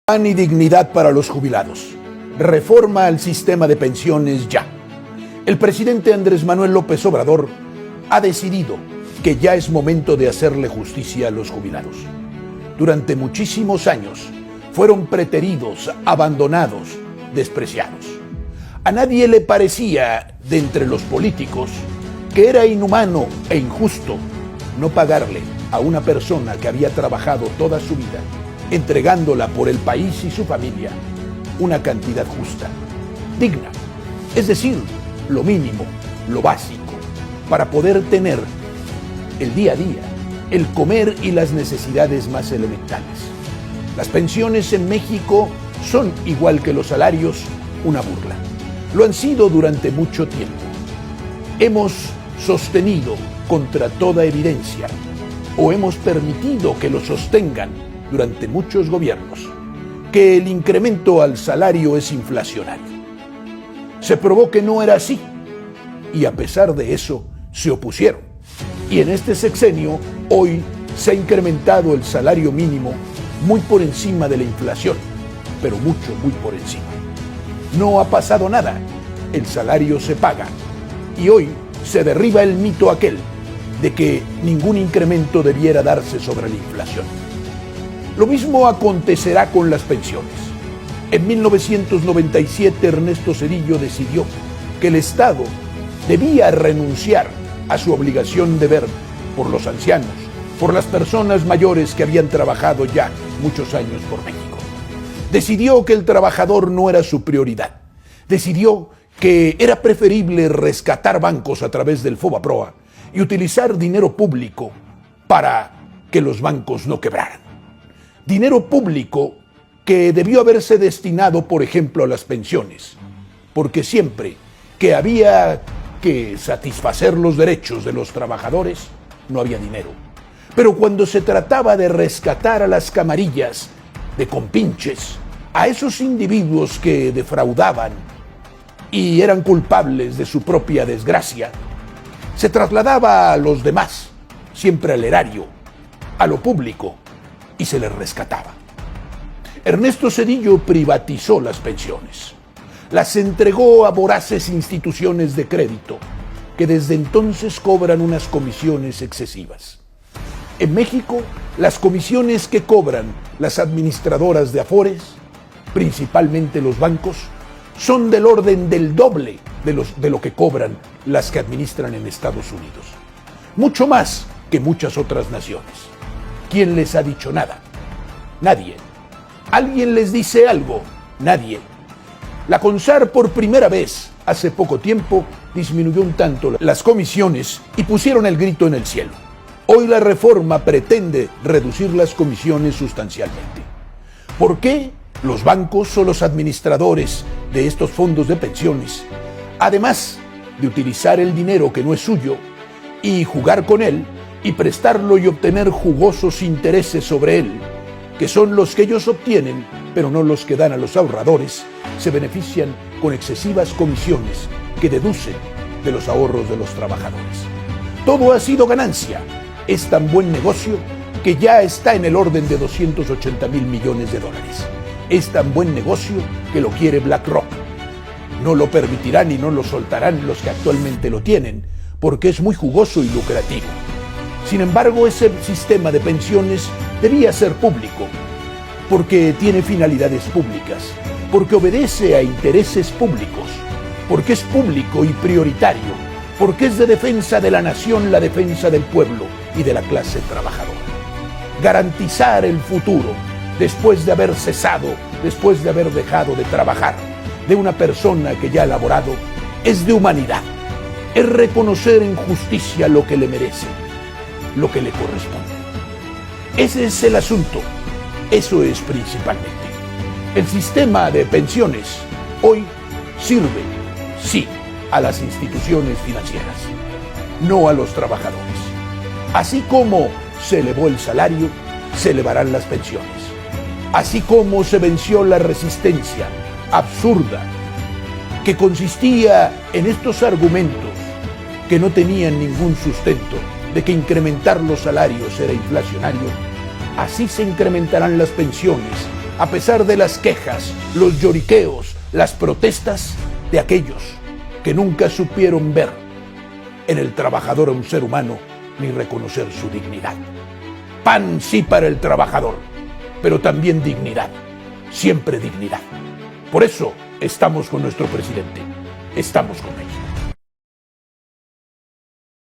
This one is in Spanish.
Pan y dignidad para los jubilados. Reforma al sistema de pensiones ya. El presidente Andrés Manuel López Obrador ha decidido que ya es momento de hacerle justicia a los jubilados. Durante muchísimos años fueron preteridos, abandonados, despreciados. A nadie le parecía, de entre los políticos, que era inhumano e injusto no pagarle a una persona que había trabajado toda su vida, entregándola por el país y su familia, una cantidad justa, digna, es decir, lo mínimo, lo básico, para poder tener el día a día, el comer y las necesidades más elementales. Las pensiones en México son, igual que los salarios, una burla. Lo han sido durante mucho tiempo. Hemos sostenido contra toda evidencia, o hemos permitido que lo sostengan durante muchos gobiernos, que el incremento al salario es inflacionario. Se probó que no era así, y a pesar de eso, se opusieron. Y en este sexenio, hoy se ha incrementado el salario mínimo muy por encima de la inflación, pero mucho, muy por encima. No ha pasado nada, el salario se paga, y hoy se derriba el mito aquel de que ningún incremento debiera darse sobre la inflación. Lo mismo acontecerá con las pensiones. En 1997 Ernesto Zedillo decidió que el Estado debía renunciar a su obligación de ver por los ancianos, por las personas mayores que habían trabajado ya muchos años por México. Decidió que el trabajador no era su prioridad. Decidió que era preferible rescatar bancos a través del FOBAPROA y utilizar dinero público para que los bancos no quebraran. Dinero público que debió haberse destinado, por ejemplo, a las pensiones, porque siempre que había que satisfacer los derechos de los trabajadores, no había dinero. Pero cuando se trataba de rescatar a las camarillas de compinches, a esos individuos que defraudaban y eran culpables de su propia desgracia, se trasladaba a los demás, siempre al erario, a lo público, y se les rescataba. Ernesto Zedillo privatizó las pensiones, las entregó a voraces instituciones de crédito que desde entonces cobran unas comisiones excesivas. En México, las comisiones que cobran las administradoras de afores, principalmente los bancos, son del orden del doble de lo que cobran las que administran en Estados Unidos. Mucho más que muchas otras naciones. ¿Quién les ha dicho nada? Nadie. ¿Alguien les dice algo? Nadie. La CONSAR por primera vez, hace poco tiempo, disminuyó un tanto las comisiones y pusieron el grito en el cielo. Hoy la reforma pretende reducir las comisiones sustancialmente. ¿Por qué? Los bancos o los administradores de estos fondos de pensiones, además de utilizar el dinero que no es suyo y jugar con él y prestarlo y obtener jugosos intereses sobre él, que son los que ellos obtienen, pero no los que dan a los ahorradores, se benefician con excesivas comisiones que deducen de los ahorros de los trabajadores. Todo ha sido ganancia. Es tan buen negocio que ya está en el orden de 280,000 millones de dólares. Es tan buen negocio que lo quiere BlackRock. No lo permitirán y no lo soltarán los que actualmente lo tienen, porque es muy jugoso y lucrativo. Sin embargo, ese sistema de pensiones debía ser público, porque tiene finalidades públicas, porque obedece a intereses públicos, porque es público y prioritario, porque es de defensa de la nación, la defensa del pueblo y de la clase trabajadora. Garantizar el futuro después de haber cesado, después de haber dejado de trabajar, de una persona que ya ha laborado, es de humanidad. Es reconocer en justicia lo que le merece, lo que le corresponde. Ese es el asunto. Eso es principalmente. El sistema de pensiones hoy sirve, sí, a las instituciones financieras, no a los trabajadores. Así como se elevó el salario, se elevarán las pensiones. Así como se venció la resistencia absurda que consistía en estos argumentos que no tenían ningún sustento de que incrementar los salarios era inflacionario, así se incrementarán las pensiones a pesar de las quejas, los lloriqueos, las protestas de aquellos que nunca supieron ver en el trabajador a un ser humano ni reconocer su dignidad. Pan sí para el trabajador, pero también dignidad, siempre dignidad. Por eso estamos con nuestro presidente, estamos con México.